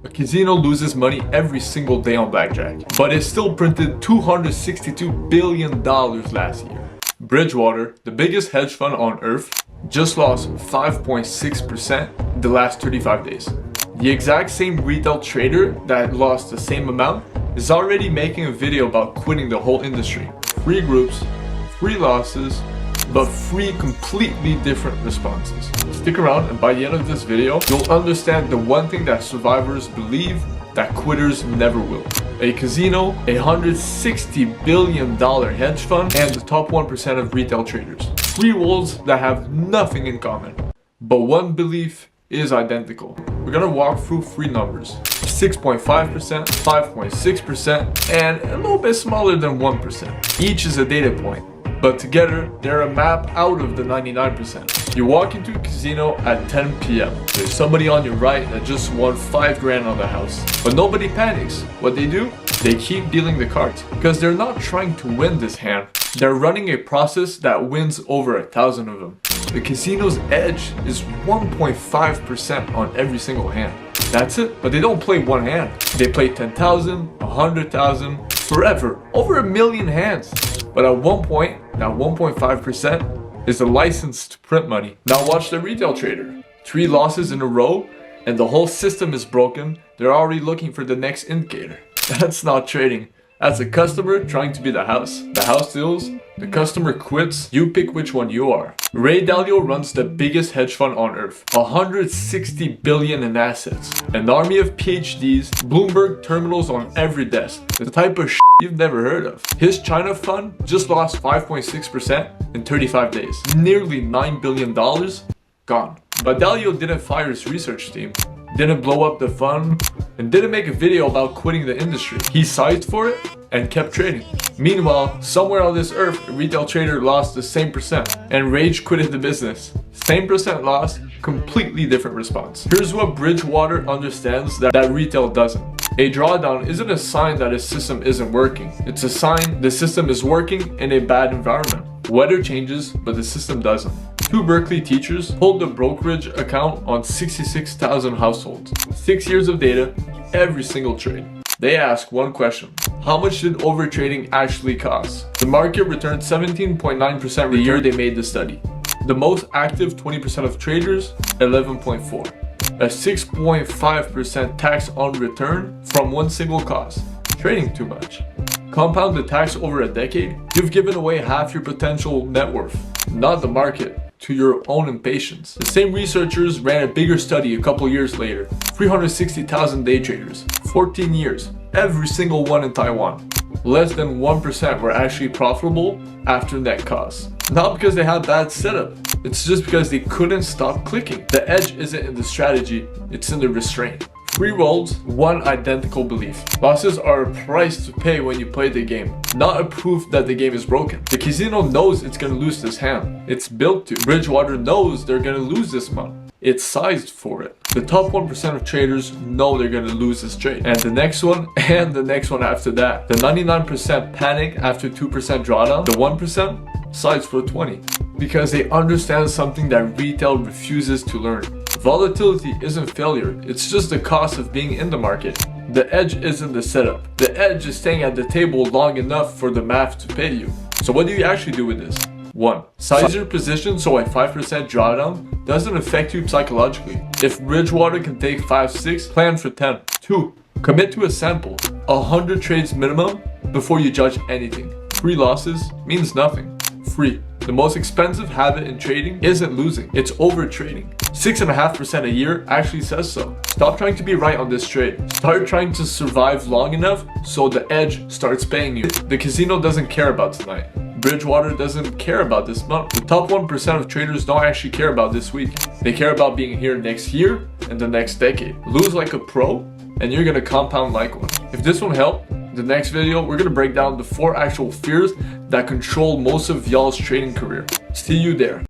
A casino loses money every single day on blackjack, but it still printed $262 billion last year. Bridgewater, the biggest hedge fund on earth, just lost 5.6% the last 35 days. The exact same retail trader that lost the same amount is already making a video about quitting the whole industry. 3 groups, 3 losses, but 3 completely different responses. Stick around, and by the end of this video, you'll understand the one thing that survivors believe that quitters never will. A casino, a $160 billion hedge fund, and the top 1% of retail traders. 3 worlds that have nothing in common, but one belief is identical. We're gonna walk through 3 numbers: 6.5%, 5.6%, and a little bit smaller than 1%. Each is a data point, but together they're a map out of the 99%. You walk into a casino at 10 p.m. There's somebody on your right that just won 5 grand on the house, but nobody panics. What they do? They keep dealing the cards because they're not trying to win this hand. They're running a process that wins over 1,000 of them. The casino's edge is 1.5% on every single hand. That's it, but they don't play one hand. They play 10,000, 100,000, forever, over 1 million hands. But at one point, that 1.5% is a license to print money. Now watch the retail trader. 3 losses in a row and the whole system is broken. They're already looking for the next indicator. That's not trading. That's a customer trying to be the house. The house deals, the customer quits, you pick which one you are. Ray Dalio runs the biggest hedge fund on earth, 160 billion in assets, an army of PhDs, Bloomberg terminals on every desk, the type of shit you've never heard of. His China fund just lost 5.6% in 35 days. Nearly $9 billion gone. But Dalio didn't fire his research team, didn't blow up the fund, and didn't make a video about quitting the industry. He sized for it and kept trading. Meanwhile, somewhere on this earth, a retail trader lost the same percent and rage quitted the business. Same percent loss, completely different response. Here's what Bridgewater understands that retail doesn't. A drawdown isn't a sign that a system isn't working. It's a sign the system is working in a bad environment. Weather changes, but the system doesn't. 2 Berkeley teachers pulled the brokerage account on 66,000 households. 6 years of data, every single trade. They ask one question: how much did overtrading actually cost? The market returned 17.9% the year they made the study. The most active 20% of traders, 11.4%. A 6.5% tax on return from one single cause: trading too much. Compound the tax over a decade, you've given away half your potential net worth, not the market, to your own impatience. The same researchers ran a bigger study a couple years later. 360,000 day traders, 14 years, every single one in Taiwan. Less than 1% were actually profitable after net costs. Not because they had bad setup, it's just because they couldn't stop clicking. The edge isn't in the strategy, it's in the restraint. 3 worlds, 1 identical belief. Losses are a price to pay when you play the game, not a proof that the game is broken. The casino knows it's gonna lose this hand. It's built to. Bridgewater knows they're gonna lose this month. It's sized for it. The top 1% of traders know they're gonna lose this trade. And the next one, and the next one after that. The 99% panic after 2% drawdown. The 1% sides for 20. Because they understand something that retail refuses to learn. Volatility isn't failure, it's just the cost of being in the market. The edge isn't the setup. The edge is staying at the table long enough for the math to pay you. So what do you actually do with this? 1. Size your position so a 5% drawdown doesn't affect you psychologically. If Bridgewater can take 5-6, plan for 10. 2. Commit to a sample, 100 trades minimum before you judge anything. 3 losses means nothing. 3. The most expensive habit in trading isn't losing, it's over trading. 6.5% a year actually says so. Stop trying to be right on this trade. Start trying to survive long enough so the edge starts paying you. The casino doesn't care about tonight. Bridgewater doesn't care about this month. The top 1% of traders don't actually care about this week. They care about being here next year and the next decade. Lose like a pro and you're gonna compound like one. If this one helped, the next video, we're gonna break down the 4 actual fears that control most of y'all's trading career. See you there.